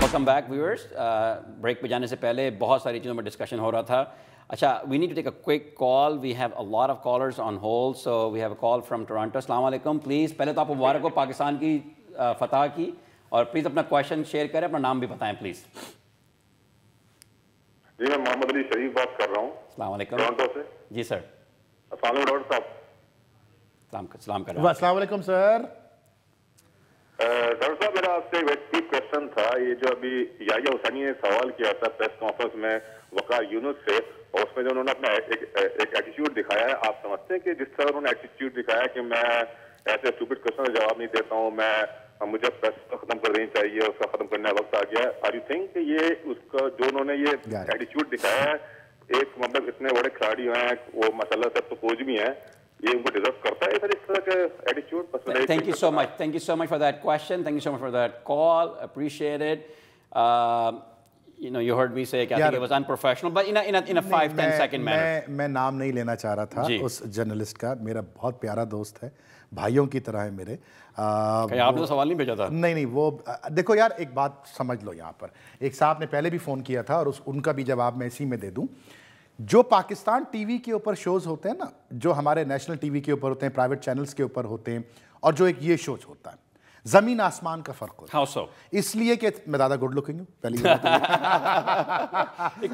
Welcome back viewers. Break پہ جانے سے پہلے بہت ساری چیزوں میں ڈسکشن ہو رہا تھا. اچھا, we need to take a quick call. We have a lot of callers on hold, so we have a call from Toronto. السلام علیکم. پلیز پہلے تو آپ مبارک ہو پاکستان کی فتح کی, اور پلیز اپنا کویشچن شیئر کریں, اپنا نام بھی بتائیں پلیز. جی میں محمد علی شریف بات کر رہا ہوں. السلام علیکم. ٹورانٹو سے. جی سر. السلام علیکم ڈاکٹر صاحب. السلام کر رہا ہوں. السلام علیکم سر. ڈاکٹر صاحب میرا آپ سے ایک کوشچن تھا. یہ جو ابھی یحییٰ حسینی نے سوال کیا تھا پریس کانفرنس میں وقار یونس سے, اور اس میں جو انہوں نے اپنا ایک ایٹیٹیوڈ دکھایا ہے, آپ سمجھتے ہیں کہ جس طرح انہوں نے ایٹیٹیوڈ دکھایا کہ میں ایسے اسٹوپڈ کوشچن کا جواب نہیں دیتا ہوں, مجھے پریس ختم کر دینی چاہیے, اس کا ختم کرنے کا وقت آ گیا ہے, آر یو تھنک کہ یہ اس کا جو انہوں نے یہ ایٹیٹیوڈ دکھایا ہے, ایک مطلب اتنے بڑے کھلاڑی ہیں, وہ ماشاءاللہ سب تو کوچ بھی ہیں, یہ ان کو ڈیزرو کرتا ہے سر اس طرح کا attitude? Thank you so much for that question. Thank you so much for that call. Appreciate it. You heard me say I think it was unprofessional, but in a 5-10 second manner. میں نام نہیں لینا چاہ رہا تھا اس journalist کا. میرا بہت پیارا دوست ہے, بھائیوں کی طرح ہے میرے. آپ نے تو سوال نہیں بھیجا تھا. نہیں, وہ دیکھو یار ایک بات سمجھ لو. یہاں پر ایک صاحب نے پہلے بھی فون کیا تھا, اور ان کا بھی جواب میں اسی میں دے دوں. جو پاکستان ٹی وی کے اوپر شوز ہوتے ہیں نا, جو ہمارے نیشنل ٹی وی کے اوپر ہوتے ہیں, پرائیویٹ چینلز کے اوپر ہوتے ہیں, اور جو ایک یہ شوز ہوتا ہے, زمین آسمان کا فرق ہوتا ہے. How so? اس لیے کہ میں زیادہ گڈ لکنگ ہوں پہلی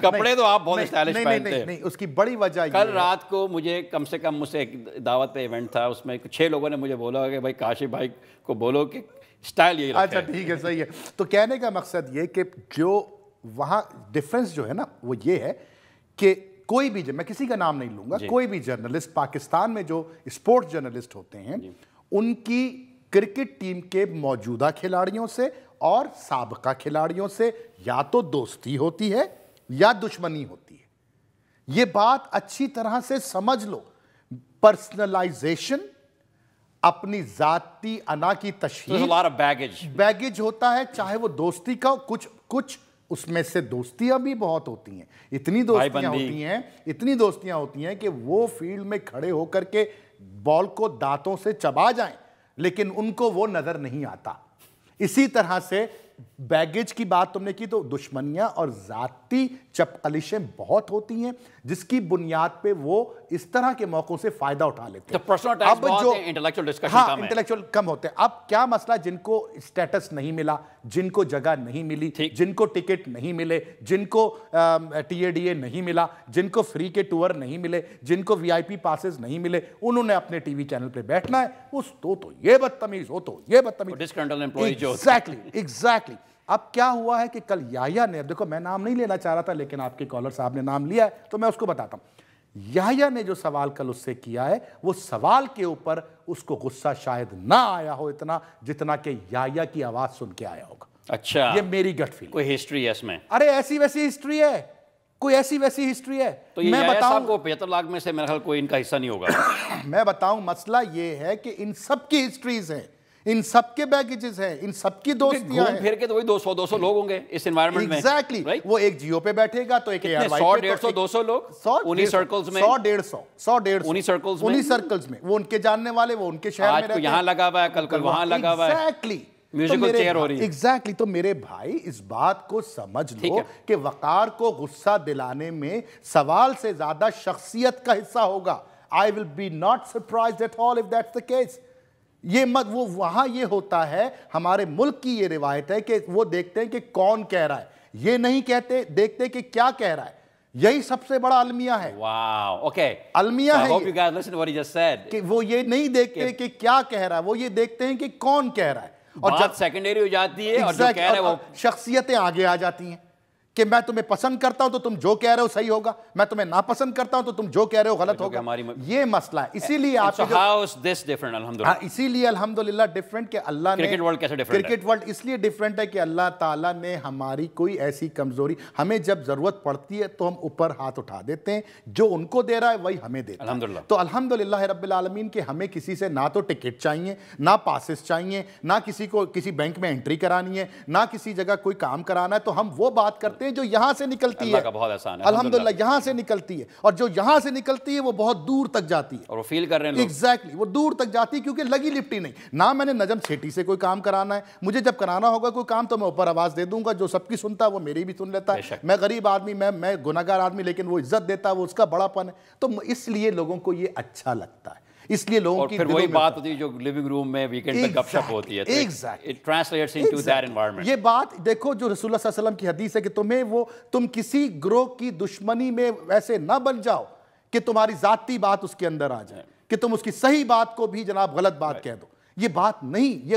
کپڑے تو آپ بہت اسٹائلش پہنتے ہیں. نہیں, اس کی بڑی وجہ کل رات کو مجھے کم سے کم مجھ سے ایک دعوت پہ ایونٹ تھا, اس میں 6 لوگوں نے مجھے بولا کہ بھائی کاشف بھائی کو بولو کہ اسٹائل یہی رکھیں. اچھا ٹھیک ہے, صحیح ہے. تو کہنے کا مقصد یہ کہ جو وہاں ڈفرینس جو ہے نا وہ یہ ہے کہ کوئی بھی, میں کسی کا نام نہیں لوں گا, کوئی بھی جرنلسٹ پاکستان میں جو اسپورٹس جرنلسٹ ہوتے ہیں, ان کی کرکٹ ٹیم کے موجودہ کھلاڑیوں سے اور سابقہ کھلاڑیوں سے یا تو دوستی ہوتی ہے یا دشمنی ہوتی ہے. یہ بات اچھی طرح سے سمجھ لو. پرسنلائزیشن, اپنی ذاتی انا کی تشہیر, بیگیج ہوتا ہے, چاہے وہ دوستی کا, کچھ اس میں سے دوستیاں بھی بہت ہوتی ہیں. اتنی دوستیاں ہوتی ہیں کہ وہ فیلڈ میں کھڑے ہو کر کے بال کو دانتوں سے چبا جائیں, لیکن ان کو وہ نظر نہیں آتا. اسی طرح سے بیگیج کی بات تم نے کی, تو دشمنیاں اور ذاتی چپقلشیں بہت ہوتی ہیں, جس کی بنیاد پہ وہ اس طرح کے موقعوں سے فائدہ اٹھا لیتے ہیں. اب جو انٹلیکچوئل کم ہوتے ہیں. اب کیا مسئلہ, جن کو اسٹیٹس نہیں ملا, جن کو جگہ نہیں ملی, جن کو ٹکٹ نہیں ملے, جن کو ٹی اے ڈی اے نہیں ملا, جن کو فری کے ٹور نہیں ملے, جن کو وی آئی پی پاسز نہیں ملے, انہوں نے اپنے ٹی وی چینل پہ بیٹھنا ہے. اس تو یہ بدتمیز, ہو تو یہ بدتمیز. ایگزیکٹلی. اب کیا ہوا ہے کہ کل یحییٰ نے, دیکھو میں نام نہیں لینا چاہ رہا تھا لیکن آپ کے کالر صاحب نے نام لیا ہے تو میں اس کو بتاتا ہوں. یحییٰ نے جو سوال کل اس سے کیا ہے, وہ سوال کے اوپر اس کو غصہ شاید نہ آیا ہو اتنا جتنا کہ یحییٰ کی آواز سن کے آیا ہوگا. اچھا, یہ میری گٹ فیل. کوئی ہسٹری ہے اس میں؟ ارے ایسی ویسی ہسٹری ہے, کوئی ایسی ویسی ہسٹری ہے. تو یہ یحییٰ صاحب کو 75 لاکھ میں سے میرے خیال کوئی ان کا حصہ نہیں ہوگا. میں بتاؤں, مسئلہ یہ ہے کہ ان سب کی ہسٹریز ہیں, ان سب کے بیگیجز ہیں, ان سب کی دوستیاں ہیں. پھر کے تو وہی 200 لوگ ہوں گے اس انوائرمنٹ میں. ایگزیکٹلی. وہ ایک جیو پہ بیٹھے گا تو ایک 100-150-200 لوگ انہی سرکلز میں, 100-150 انہی سرکلز میں, وہ ان کے جاننے والے, وہ ان کے شہر میں رہتے ہیں. آج کو یہاں لگا ہوا ہے, کل وہاں لگا ہوا ہے. ایگزیکٹلی. میوزیکل چیئر ہو رہی ہے. ایگزیکٹلی. تو میرے بھائی اس بات کو سمجھ لو کہ وقار کو غصہ دلانے میں سوال سے زیادہ شخصیت کا حصہ ہوگا. I will be not surprised at all if that's the case. یہ وہ وہاں یہ ہوتا ہے, ہمارے ملک کی یہ روایت ہے کہ وہ دیکھتے ہیں کہ کون کہہ رہا ہے, یہ نہیں دیکھتے کہ کیا کہہ رہا ہے. یہی سب سے بڑا المیہ ہے. واو, اوکے, المیہ ہے hope you guys listen to what he just said. کہ وہ یہ نہیں دیکھتے کہ کیا کہہ رہا ہے, وہ یہ دیکھتے ہیں کہ کون کہہ رہا ہے. اور جب سیکنڈری ہو جاتی ہے اور جو کہہ رہا ہے وہ شخصیتیں آگے آ جاتی ہیں کہ میں تمہیں پسند کرتا ہوں تو تم جو کہہ رہے ہو صحیح ہوگا, میں تمہیں ناپسند کرتا ہوں تو تم جو کہہ رہے ہو غلط ہوگا. یہ مسئلہ ہے. اسی لیے آپ اسی لیے الحمدللہ ڈفرنٹ کہ اللہ نے کرکٹ ورلڈ اس لیے ڈفرنٹ ہے کہ اللہ تعالیٰ نے ہماری کوئی ایسی کمزوری, ہمیں جب ضرورت پڑتی ہے تو ہم اوپر ہاتھ اٹھا دیتے ہیں, جو ان کو دے رہا ہے وہی ہمیں دیتا ہے. تو الحمدللہ رب العالمین کہ ہمیں کسی سے نہ تو ٹکٹ چاہیے, نہ پاسز چاہیے, نہ کسی کو کسی بینک میں انٹری کرانی ہے, نہ کسی جگہ کوئی کام کرانا ہے, تو ہم وہ بات کرتے نکلتے ہیں جو یہاں سے نکلتی ہے. اللہ کا بہت احسان ہے الحمدللہ یہاں سے نکلتی ہے, اور جو یہاں سے نکلتی ہے وہ بہت دور تک جاتی ہے, اور وہ فیل کر رہے ہیں لوگ. ایگزیکٹلی وہ دور تک جاتی ہے کیونکہ لگی لپٹی نہیں. نہ میں نے نجم سیٹھی سے کوئی کام کرانا ہے, مجھے جب کرانا ہوگا کوئی کام تو میں اوپر آواز دے دوں گا, جو سب کی سنتا ہے وہ میری بھی سن لیتا ہے. میں غریب آدمی, میں گناہگار آدمی, لیکن وہ عزت دیتا ہے, وہ اس کا بڑا پن ہے. تو اس لیے لوگوں کو یہ اچھا لگتا ہے, اس لیے لوگوں کی پھر وہی بات ہوتی ہے جو لیونگ روم میں ویکنڈ پہ گپ شپ ہوتی ہے. It translates into that environment. یہ بات دیکھو جو رسول اللہ صلی اللہ علیہ وسلم کی حدیث ہے کہ تم کسی گروہ کی دشمنی میں ویسے نہ بن جاؤ کہ تمہاری ذاتی بات اس کے اندر آ جائے, کہ تم اس کی صحیح بات کو بھی جناب غلط بات کہہ دو. یہ بات نہیں,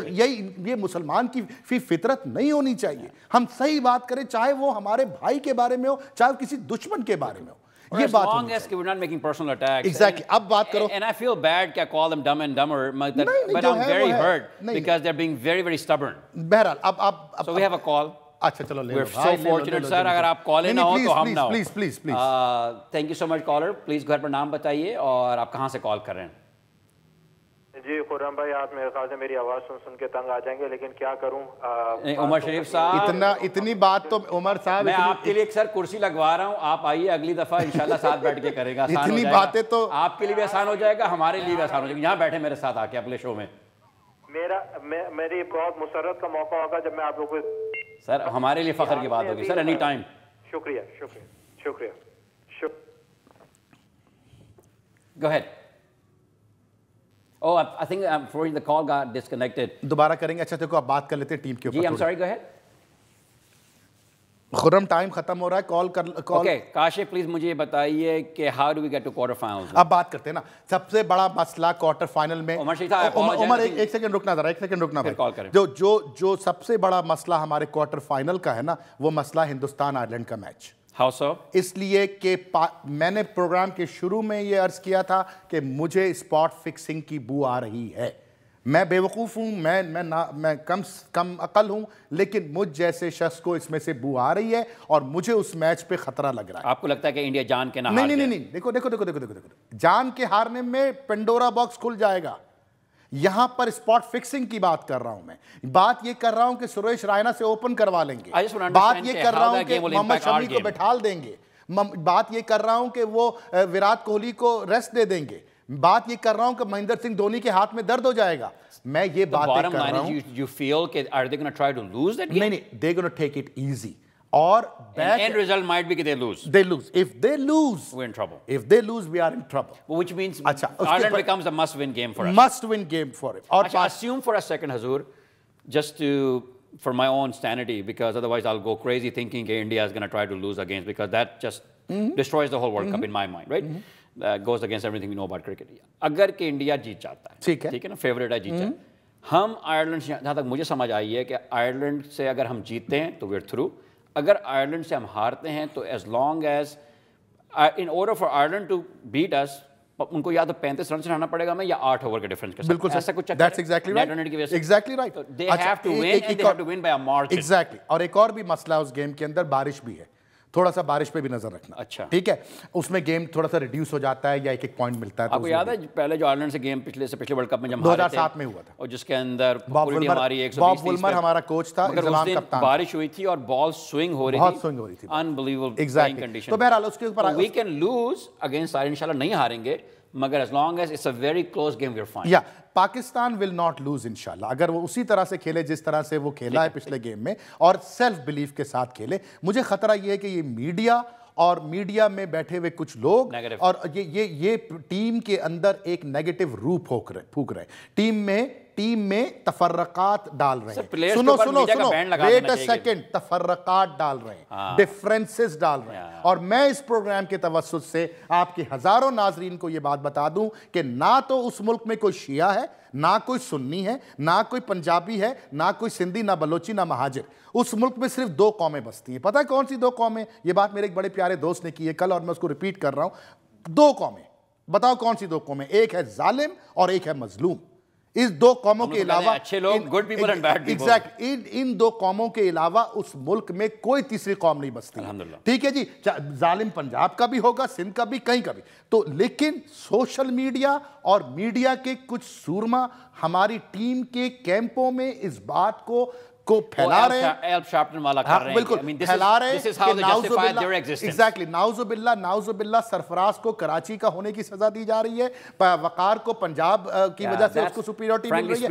یہ مسلمان کی فطرت نہیں ہونی چاہیے. ہم صحیح بات کریں, چاہے وہ ہمارے بھائی کے بارے میں ہو, چاہے وہ کسی دشمن کے بارے میں ہو. یہ بات long as we're not making personal attacks. Exactly. اب بات کرو. And I feel bad کہ I call them dumb and dumber, but I'm very hurt because they're being very, very stubborn. بہرحال اب So we have a call. اچھا چلو لے لو. We're so fortunate sir, اگر آپ کال نہ ہو تو ہم نہ ہو. Please Thank you so much caller. Please گھر پر نام بتائیے اور آپ کہاں سے کال کر رہے ہیں. جی خرم بھائی, آپ میرے خیال سے میری آواز سن کے تنگ آ جائیں گے, لیکن کیا کروں. عمر شریف صاحب اتنی بات تو عمر صاحب, میں آپ کے لیے ایک سر کرسی لگوا رہا ہوں, آپ آئیے اگلی دفعہ انشاءاللہ ساتھ بیٹھ کے کرے گا. اتنی باتیں تو آپ کے لیے بھی آسان ہو جائے گا, ہمارے لیے بھی آسان ہو جائے گا. یہاں بیٹھے میرے ساتھ آ کے اپنے شو میں. میری بہت مسرت کا موقع ہوگا جب میں آپ لوگوں کو. سر ہمارے لیے فخر کی بات ہوگی سر, اینی ٹائم. شکریہ شکریہ شکریہ. Go ahead. Oh, I think the call got disconnected. دوبارہ کریں گے. اچھا دیکھو آپ بات کر لیتے ہیں ٹیم کے اوپر. جی I'm sorry, go ahead. Khurram time ختم ہو رہا ہے, کال کر. اوکے کاشف پلیز مجھے یہ بتائیے کہ how do we get to quarter finals. اب بات کرتے ہیں نا شب سے بڑا مسئلہ کوارٹر فائنل میں. عمر ایک سیکنڈ رکنا ذرا, ایک سیکنڈ رکنا بھائی. جو سب سے بڑا مسئلہ ہمارے کوارٹر فائنل کا ہے نا, وہ مسئلہ ہندوستان آئرلینڈ کا میچ. How so? اس لیے کہ میں نے پروگرام کے شروع میں یہ عرض کیا تھا کہ مجھے اسپاٹ فکسنگ کی بو آ رہی ہے. میں بے وقوف ہوں, میں کم عقل ہوں, لیکن مجھ جیسے شخص کو اس میں سے بو آ رہی ہے اور مجھے اس میچ پہ خطرہ لگ رہا ہے. آپ کو لگتا ہے کہ انڈیا جان کے نہ ہار جائے؟ نہیں, دیکھو جان کے ہارنے میں پنڈورا باکس کھل جائے گا. یہاں پر اسپاٹ فکسنگ کی بات کر رہا ہوں, میں بات یہ کر رہا ہوں کہ سریش رائنا سے اوپن کروا لیں گے, بات یہ کر رہا ہوں کہ محمد شمی کو بٹھال دیں گے, بات یہ کر رہا ہوں کہ وہ وراٹ کوہلی کو ریسٹ دے دیں گے, بات یہ کر رہا ہوں کہ مہندر سنگھ دھونی کے ہاتھ میں درد ہو جائے گا. میں یہ باتیں کر رہا ہوں. You feel کہ are they going to try to lose that game? نہیں, they're going to take it easy. اور end result might be کہ they lose. They lose. If they lose, we're in trouble. If they lose, we are in trouble. Which means Ireland becomes a must-win game for us. Must-win game for it. Assume for a second, Hazur, just for my own sanity, because otherwise I'll go crazy thinking that India is going to try to lose against, because that just destroys the whole World Cup in my mind, right? That goes against everything we know about cricket. اگر کہ India جیت جاتا ہے, ٹھیک ہے نا, favourite ہے, جیت جائے, ہم آئرلینڈ سے, جہاں تک مجھے سمجھ آئی ہے کہ آئرلینڈ سے اگر ہم جیتتے ہیں تو we're through. اگر آئرلینڈ سے ہم ہارتے ہیں تو as long as in order for Ireland to beat us, ان کو یا تو 35 رن سے ہرانا پڑے گا ہمیں, یا 8 اوور کے ڈیفرنس کے ساتھ. بالکل ایسا کچھ چکر That's exactly right. Exactly right. They have to win and they have to win by a margin. Exactly. اور ایک اور بھی مسئلہ اس گیم کے اندر بارش بھی ہے, تھوڑا سا بارش پہ بھی نظر رکھنا. اچھا ٹھیک ہے, اس میں گیم تھوڑا سا ریڈیوس ہو جاتا ہے یا ایک پوائنٹ ملتا ہے. آپ کو یاد ہے پہلے جو آئرلینڈ سے گیم پچھلے ورلڈ کپ میں جب 2007 میں ہوا تھا, اور جس کے اندر باب وولمر ہمارا کوچ تھا, انضمام کپتان, بارش ہوئی تھی اور بال سوئنگ ہو رہی تھی, unbelievable playing condition. تو بہرحال اس کے اوپر we can lose against Ireland, انشاءاللہ نہیں ہاریں گے, مگر as long as it's a very close game we're fine. یا پاکستان will not lose انشاءاللہ, اگر وہ اسی طرح سے کھیلے جس طرح سے وہ کھیلا ہے پچھلے گیم میں, اور سیلف بلیف کے ساتھ کھیلے. مجھے خطرہ یہ ہے کہ یہ میڈیا اور میڈیا میں بیٹھے ہوئے کچھ لوگ اور یہ ٹیم کے اندر ایک نیگیٹو روح پھونک رہے ہیں, ٹیم میں تفرقات ڈال رہے ہیں. سنو ویٹ اے سیکنڈ, تفرقات ڈال رہے ہیں, ڈیفرنسز ڈال رہے ہیں. اور میں اس پروگرام کے توسط سے آپ کے ہزاروں ناظرین کو یہ بات بتا دوں کہ نہ تو اس ملک میں کوئی شیعہ ہے, نہ کوئی سنی ہے, نہ کوئی پنجابی ہے, نہ کوئی سندھی, نہ بلوچی, نہ مہاجر. اس ملک میں صرف 2 قومیں بستی ہیں. پتہ ہے کون سی 2 قومیں؟ یہ بات میرے ایک بڑے پیارے دوست نے کی ہے کل, اور میں اس کو ریپیٹ کر رہا ہوں. 2 قومیں, بتاؤ کون سی 2 قومیں؟ ایک ہے ظالم اور ایک ہے مظلوم. اس 2 قوموں کے علاوہ اچھے لوگ, good people and bad people. Exactly. ان 2 قوموں کے علاوہ اس ملک میں کوئی تیسری قوم نہیں بستی. ٹھیک ہے جی, ظالم پنجاب کا بھی ہوگا, سندھ کا بھی, کہیں کا بھی. تو لیکن سوشل میڈیا اور میڈیا کے کچھ سورما ہماری ٹیم کے کیمپوں میں اس بات کو کو پھیلا رہے ہیں, ایلپ شارپٹن والا کر رہے ہیں, بالکل پھیلا رہے ہیں کہ نعوذ باللہ سرفراز کو کراچی کا ہونے کی سزا دی جا رہی ہے, وقار کو پنجاب کی وجہ سے اس کو سپیریورٹی مل رہی ہے.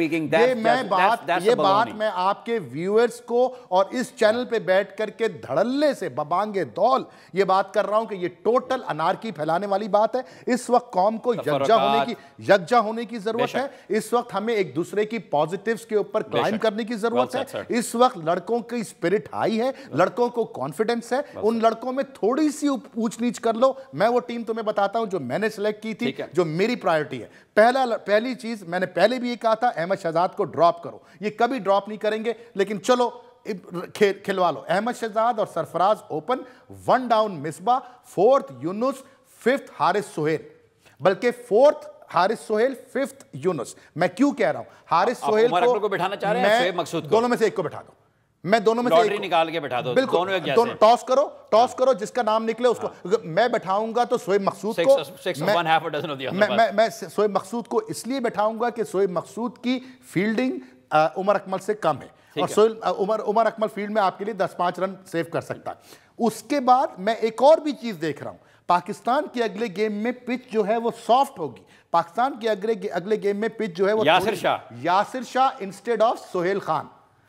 یہ بات میں آپ کے ویورز کو اور اس چینل پہ بیٹھ کر کے دھڑلے سے ببانگے دول یہ بات کر رہا ہوں کہ یہ ٹوٹل انارکی پھیلانے والی بات ہے. اس وقت قوم کو یکجا ہونے کی ضرورت ہے. اس وقت ہمیں ایک دوسرے کی پازیٹیوز کے اوپر کلائم کرنے کی ضرورت ہے. اس وقت لڑکوں کی اسپرٹ ہائی ہے, لڑکوں کو کانفیڈنس ہے. ان لڑکوں میں تھوڑی سی اونچ نیچ کر لو. میں وہ ٹیم تمہیں بتاتا ہوں جو میں نے سلیکٹ کی تھی, جو میری پرائیورٹی ہے. پہلی چیز میں نے پہلے بھی یہ کہا تھا, احمد شہزاد کو ڈراپ کرو. یہ کبھی ڈراپ نہیں کریں گے, لیکن چلو کھلوا لو. احمد شہزاد اور سرفراز اوپن, 1 ڈاؤن مصباح, 4th یونس, 5th حارث سہیل, بلکہ 4th حارث سہیل, 5th یونس. میں کیوں کہہ رہا ہوں حارث سہیل کو بٹھانا چاہ رہے ہیں, شعیب مقصود کو دونوں میں سے ایک کو بٹھا دو. میں دونوں میں سے لوٹری نکال کے بٹھا دو, بالکل ٹاس کرو, جس کا نام نکلے اس کو. میں بٹھاؤں گا تو شعیب مقصود کو, میں شعیب مقصود کو اس لیے بٹھاؤں گا کہ شعیب مقصود کی فیلڈنگ عمر اکمل سے کم ہے, اور عمر اکمل فیلڈ میں آپ کے لیے 10-5 رن سیو کر سکتا ہے. اس کے بعد میں ایک اور بھی چیز دیکھ رہا ہوں, پاکستان کے اگلے گیم میں پچ جو ہے وہ سافٹ ہوگی. پاکستان کے اگلے گیم میں پچ جو ہے وہ یاسر شاہ انسٹیڈ آف سہیل خان.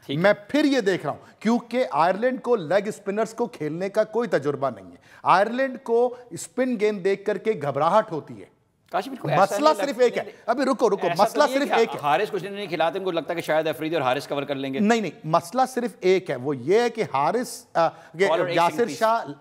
میں پھر یہ دیکھ رہا ہوں کیونکہ آئرلینڈ کو لیگ اسپنرز کو کھیلنے کا کوئی تجربہ نہیں ہے. آئرلینڈ کو اسپن گیند دیکھ کر کے گھبراہٹ ہوتی ہے. مسئلہ صرف ایک ہے, ابھی رکو مسئلہ صرف ایک ہے. حارث کچھ نہیں کھلاتے, ان کو لگتا ہے کہ شاید افریدی اور حارث کور کر لیں گے. نہیں, مسئلہ صرف ایک ہے, وہ یہ ہے کہ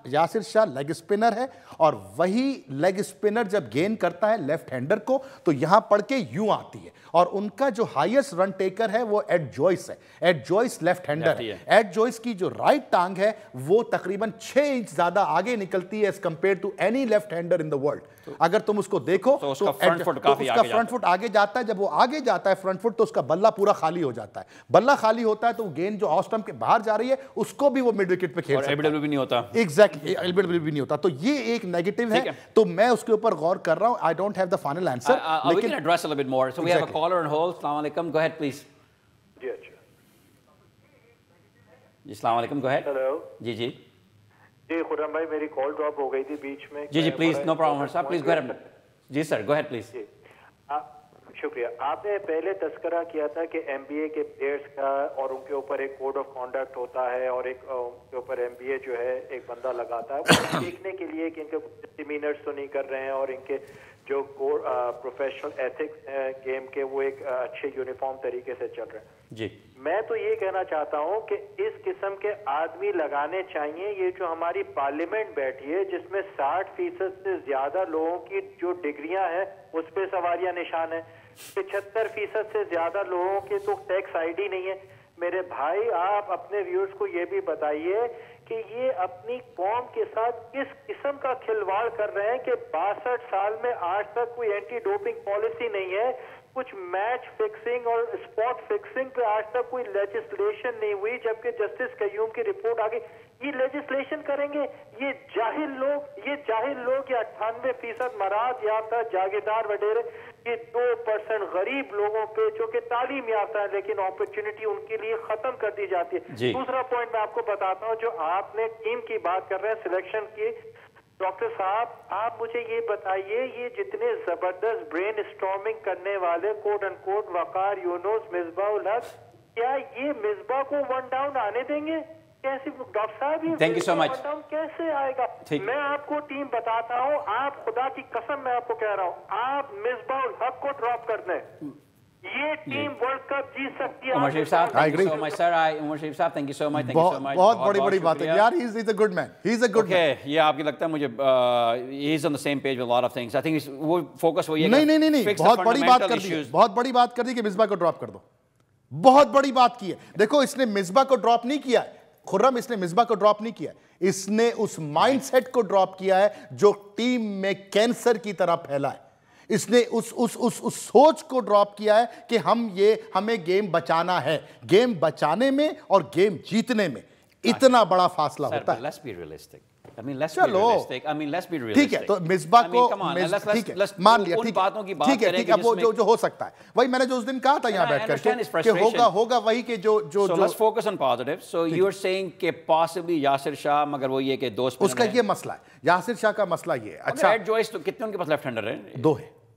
یاسر شاہ لیگ اسپنر ہے, اور وہی لیگ اسپنر جب گین کرتا ہے لیفٹ ہینڈر کو تو یہاں پڑھ کے یوں آتی ہے, اور ان کا جو ہائیسٹ رن ٹیکر ہے وہ ایڈ جوائس ہے. ایڈ جوائس لیفٹ ہینڈر ہے. ایڈ جوائس کی جو رائٹ ٹانگ ہے وہ تقریباً 6 انچ زیادہ آگے نکلتی ہے as compared to any left hander in the world. اگر تم اس کو دیکھو تو اس کا فرنٹ فٹ آگے جاتا ہے. جب وہ آگے جاتا ہے فرنٹ فٹ تو اس کا بلہ پورا خالی ہو جاتا ہے. بلہ خالی ہوتا ہے تو وہ گیند جو آف سٹمپ کے باہر جا رہی ہے اس کو بھی وہ مڈ وکٹ پہ کھیل سکتا ہے, اور ایل بی ڈبلیو بھی نہیں ہوتا. ایگزیکٹلی, ایل بی ڈبلیو بھی نہیں ہوتا. تو یہ ایک نیگیٹو ہے, تو میں اس کے اوپر غور کر رہا ہوں. I don't have the final answer. We can address a little bit more. So we have a caller on hold. Assalamu alaikum. Go ahead please. جی اچھا جی السلام علیکم. Go ahead. ہیلو. جی جی خرم بھائی, میری کال ڈراپ ہو گئی تھی بیچ میں. جی پلیز, نو پرابلم صاحب, پلیز گو اہیڈ. جی سر, گو اہیڈ پلیز. شکریہ. آپ نے پہلے تذکرہ کیا تھا کہ ایم بی اے کے پلیئرز کا اور ان کے اوپر ایک کوڈ آف کانڈکٹ ہوتا ہے, اور ایک ان کے اوپر ایم بی اے جو ہے ایک بندہ لگاتا ہے وہ دیکھنے کے لیے کہ ان کے ڈسمینرز تو نہیں کر رہے ہیں, اور ان کے جو پروفیشنل ایتھکس ہیں گیم کے وہ ایک اچھے یونیفارم طریقے سے چل رہے ہیں. جی میں تو یہ کہنا چاہتا ہوں کہ اس قسم کے آدمی لگانے چاہیے. یہ جو ہماری پارلیمنٹ بیٹھی ہے جس میں 60% سے زیادہ لوگوں کی جو ڈگریاں ہیں اس پہ سوالیہ نشان ہے, 75% سے زیادہ لوگوں کے تو ٹیکس آئی ڈی نہیں ہے. میرے بھائی آپ اپنے ویورز کو یہ بھی بتائیے کہ یہ اپنی قوم کے ساتھ کس قسم کا کھلواڑ کر رہے ہیں کہ 62 سال میں آج تک کوئی اینٹی ڈوپنگ پالیسی نہیں ہے, کچھ میچ فکسنگ اور اسپاٹ فکسنگ پہ آج تک کوئی لیجسلیشن نہیں ہوئی, جبکہ جسٹس قیوم کی رپورٹ آ گئی. یہ لیجسلیشن کریں گے یہ جاہل لوگ, یہ 98% مراد یافتہ جاگیردار وڈیرے, یہ 2% غریب لوگوں پہ جو کہ تعلیم یافتہ ہے لیکن اپرچونٹی ان کے لیے ختم کر دی جاتی ہے. دوسرا پوائنٹ میں آپ کو بتاتا ہوں, جو آپ نے ٹیم کی بات کر رہے ہیں سلیکشن کی, ڈاکٹر صاحب آپ مجھے یہ بتائیے یہ جتنے زبردست برین اسٹارمنگ کرنے والے کوٹ ان کوٹ وقار, یونس, مصباح الحق, کیا یہ مصباح کو 1 ڈاؤن آنے دیں گے؟ کیسے ڈاکٹر صاحب یہ 1 ڈاؤن کیسے آئے گا؟ میں آپ کو ٹیم بتاتا ہوں, آپ خدا کی قسم میں آپ کو کہہ رہا ہوں, آپ مصباح الحق کو ڈراپ کر دیں, یہ ٹیم ورلڈ کپ جیت سکتی ہے. عمر شریف صاحب, thank you so much sir. عمر شریف صاحب, thank you so much. بہت بڑی بات ہے یار. he is a good man. he is a good man. یہ آپ کی لگتا ہے مجھے he is on the same page with a lot of things. I think وہ فوکس وہی ہے. نہیں, بہت بڑی بات کر دی, بہت بڑی بات کر دی کہ مصباح کو ڈراپ کر دو. بہت بڑی بات کی ہے. دیکھو اس نے مصباح کو ڈراپ نہیں کیا ہے خرم, اس نے مصباح کو ڈراپ نہیں کیا, اس نے اس مائنڈ سیٹ کو ڈراپ کیا ہے جو ٹیم میں کینسر کی طرح پھیلا ہے. اس نے اس سوچ کو ڈراپ کیا ہے کہ ہمیں گیم بچانا ہے. گیم بچانے میں اور گیم جیتنے میں اتنا بڑا فاصلہ ہوتا ہے. Let's be realistic. I mean, let's be realistic. I mean, let's be realistic. ٹھیک ہے تو مصباح کو ٹھیک ہے مان لیا ان باتوں کی بات ٹھیک ہے ٹھیک ہے وہ جو ہو سکتا ہے وہی میں نے جو اس دن کہا تھا یہاں بیٹھ کر کہ ہوگا وہی کہ جو So let's focus on positive. So you are saying کہ possibly یاسر شاہ مگر وہ یہ کہ دو اسپنر اس کا یہ مسئلہ ہے یاسر شاہ کا مسئلہ یہ ہے اچھا ایڈ جوائس تو کتنے ان کے پاس لیفٹ ہینڈر ہیں؟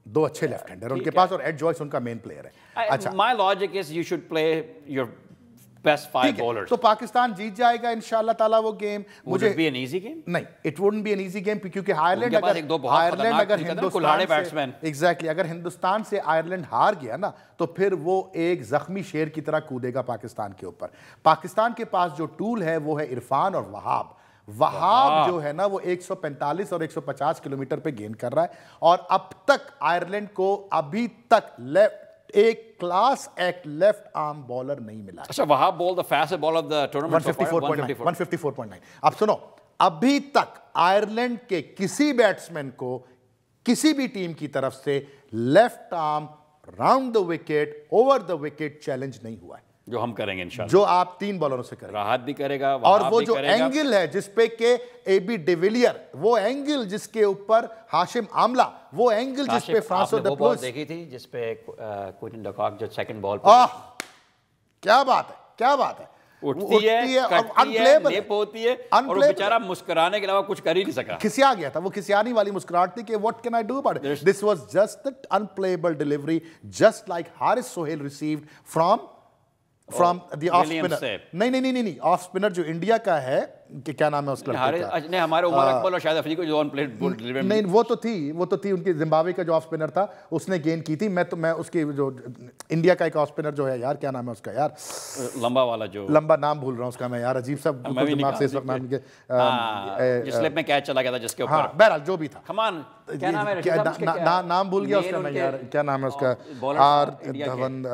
دو اچھے لیفٹ ہینڈر ان کے پاس اور ایڈ جوائس ان کا مین پلیئر ہے اچھا My logic is you should play your best 5 bowlers. تو پاکستان جیت جائے گا انشاءاللہ تعالیٰ وہ game Would it be an easy game? نہیں it wouldn't be an easy game کیونکہ آئرلینڈ اگر ہندوستان سے آئرلینڈ ہار گیا نا تو پھر وہ ایک زخمی شیر کی طرح کودے گا پاکستان کے اوپر. پاکستان کے پاس جو ٹول ہے وہ ہے عرفان اور وہاب جو ہے نا وہ 145 اور 150 کلومیٹر پہ گین کر رہا ہے اور اب تک آئرلینڈ کو ابھی تک ایک class act left arm bowler نہیں ملا. اچھا وہاب بول the fastest ball of the tournament 154.9. اب سنو ابھی تک آئرلینڈ کے کسی بیٹسمین کو کسی بھی ٹیم کی طرف سے left arm round the wicket over the wicket challenge نہیں ہوا ہے جو ہم کریں گے انشاءاللہ جو آپ 3 بالروں سے کریں. راحت بھی کرے گا اور وہ جو اینگل ہے جس پہ کہ اے بی ڈیویلیئر وہ اینگل جس کے اوپر ہاشم عاملہ وہ اینگل جس پہ فرانسو ڈی پلوس دیکھی تھی جس پہ کوئنٹن ڈکاک جو سیکنڈ بال پہ کیا بات ہے اٹھتی ہے کٹتی ہے لیپ ہوتی ہے اور وہ بیچارہ مسکرانے کے علاوہ کچھ کر ہی نہیں سکا. کھسیا گیا تھا وہ کھسیانی والی مسکراہٹ تھی کہ what can I do about it? This was just the unplayable delivery just like Haris Sohail received from the off spinner. نہیں آف اسپنر جو انڈیا کا ہے کہ کیا نام ہے اس لڑکے کا ہمارے عمر اکمل اور شاہد افریدی کو جو آن پلیٹ بال ڈیلیور نہیں وہ تو تھی ان کی زمبابوے کا جو آف اسپنر تھا اس نے گین کی تھی. میں اس کی جو انڈیا کا ایک آف اسپنر جو ہے یار کیا نام ہے اس کا یار لمبا والا جو لمبا نام بھول رہا ہوں اس کا میں یار عجیب سا دماغ سے اس وقت نام کے جس سلپ میں کیچ چلا گیا تھا جس کے اوپر بہرحال جو بھی تھا کمان کیا نام ہے نام بھول گیا اس کا میں یار کیا نام ہے اس کا آر دھون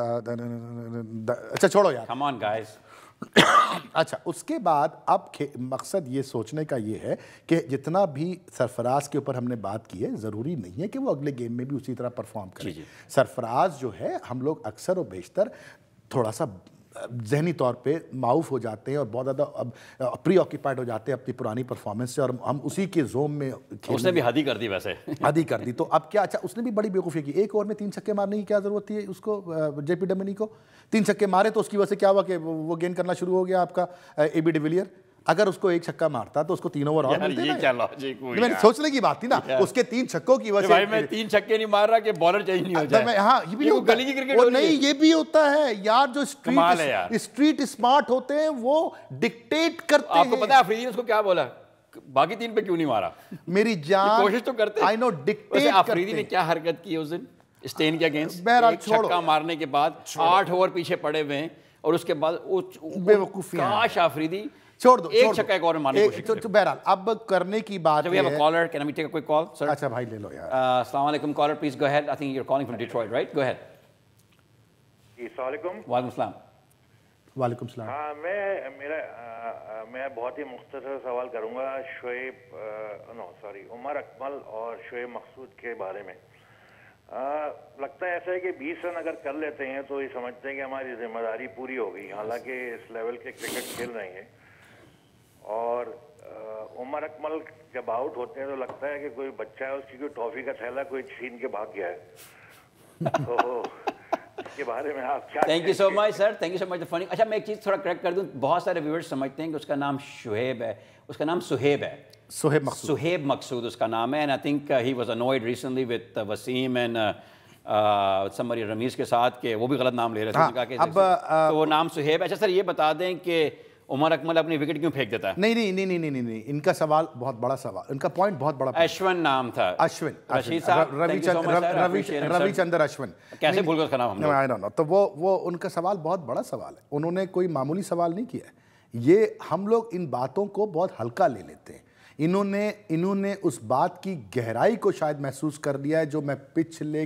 اچھا چھوڑو یار کمان گائز. اچھا اس کے بعد اب مقصد یہ سوچنے کا یہ ہے کہ جتنا بھی سرفراز کے اوپر ہم نے بات کی ہے ضروری نہیں ہے کہ وہ اگلے گیم میں بھی اسی طرح پرفارم کرے. سرفراز جو ہے ہم لوگ اکثر و بیشتر تھوڑا سا ذہنی طور پہ معاف ہو جاتے ہیں اور بہت زیادہ پری آکیپائڈ ہو جاتے ہیں اپنی پرانی پرفارمنس سے اور ہم اسی کے زوم میں اس نے بھی حد ہی کر دی ویسے حد ہی کر دی. تو اب کیا اچھا اس نے بھی بڑی بیوقوفی کی ایک اوور میں 3 چھکے مارنے کی کیا ضرورت تھی اس کو جے پی ڈمنی کو 3 چھکے مارے تو اس کی وجہ سے کیا ہوا کہ وہ گین کرنا شروع ہو گیا آپ کا اے بی ڈیویلیئر. اگر اس کو 1 چھکا مارتا تو اس کو 3 اوور اور ملتے نا. سوچنے کی بات تھی نا اس کے 3 چھکوں کی وجہ سے میں 3 چھکے نہیں مار رہا کہ بالر چینج نہیں ہو جائے. ہاں یہ بھی گلی کی کرکٹ نہیں یہ بھی ہوتا ہے یار جو اسٹریٹ اسمارٹ ہوتے ہیں وہ ڈکٹیٹ کرتے ہیں. آپ کو پتا ہے افریدی نے اس کو کیا بولا باقی 3 پہ کیوں نہیں مارا میری جان کوشش تو کرتے آئی نو ڈکٹیٹ. افریدی نے کیا حرکت کی اس دن اسٹین کے اگینسٹ بہرحال چھکا مارنے کے بعد 8 اوور پیچھے پڑے ہوئے ہیں اور اس کے بعد کاش افریدی چھوڑ دو ایک چھکا ایک اور مارنے کی کوشش کرے. بہرحال اب کرنے کی بات ہے caller can we take a quick call sir. اچھا بھائی لے لو یار. السلام علیکم caller please go ahead. I think you are calling from Detroit right go ahead. السلام علیکم. وعلیکم السلام. وعلیکم السلام. ہاں میں بہت ہی مختصر سوال کروں گا عمر اکمل اور شعیب مقصود کے بارے میں. لگتا ہے ایسا ہے کہ 20 رن اگر کر لیتے ہیں تو یہ سمجھتے ہیں کہ ہماری ذمہ داری پوری ہو گئی حالانکہ اس لیول کے کرکٹ کھیل رہے ہیں. اور عمر اکمل جب آؤٹ ہوتے ہیں تو لگتا ہے کہ کوئی بچہ ہے اس کی کوئی ٹرافی کا تھیلا کوئی چھین کے بھاگ گیا ہے. تو اس کے بارے میں آپ کیا. Thank you so much sir thank you so much funny. اچھا میں ایک چیز تھوڑا کریکٹ کر دوں. بہت سارے ویورز سمجھتے ہیں کہ اس کا نام شعیب ہے اس کا نام سہیب ہے. سہیب مقصود اس کا نام ہے. And I think he was invited recently with Wasim and somebody Rameez کے ساتھ کہ وہ بھی غلط نام لے رہے تھے تو وہ نام سہیب ہے. اچھا سر یہ بتا دیں کہ عمر اکمل اپنی وکٹ کیوں پھینک دیتا ہے؟ نہیں ان کا سوال بہت بڑا سوال ان کا پوائنٹ بہت بڑا. اشون نام تھا. رشید صاحب روی چندر اشون کیسے بھول گئے اس کا نام ہم لوگ. تو وہ ان کا سوال بہت بڑا سوال ہے. انہوں نے کوئی معمولی سوال نہیں کیا ہے. یہ ہم لوگ ان باتوں کو بہت ہلکا لے لیتے ہیں. انہوں نے اس بات کی گہرائی کو شاید محسوس کر لیا ہے جو میں پچھلے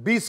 20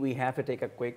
we have to take a quick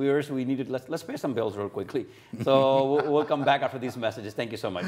viewers, let's pay some bills real quickly. So we'll come back after these messages. Thank you so much.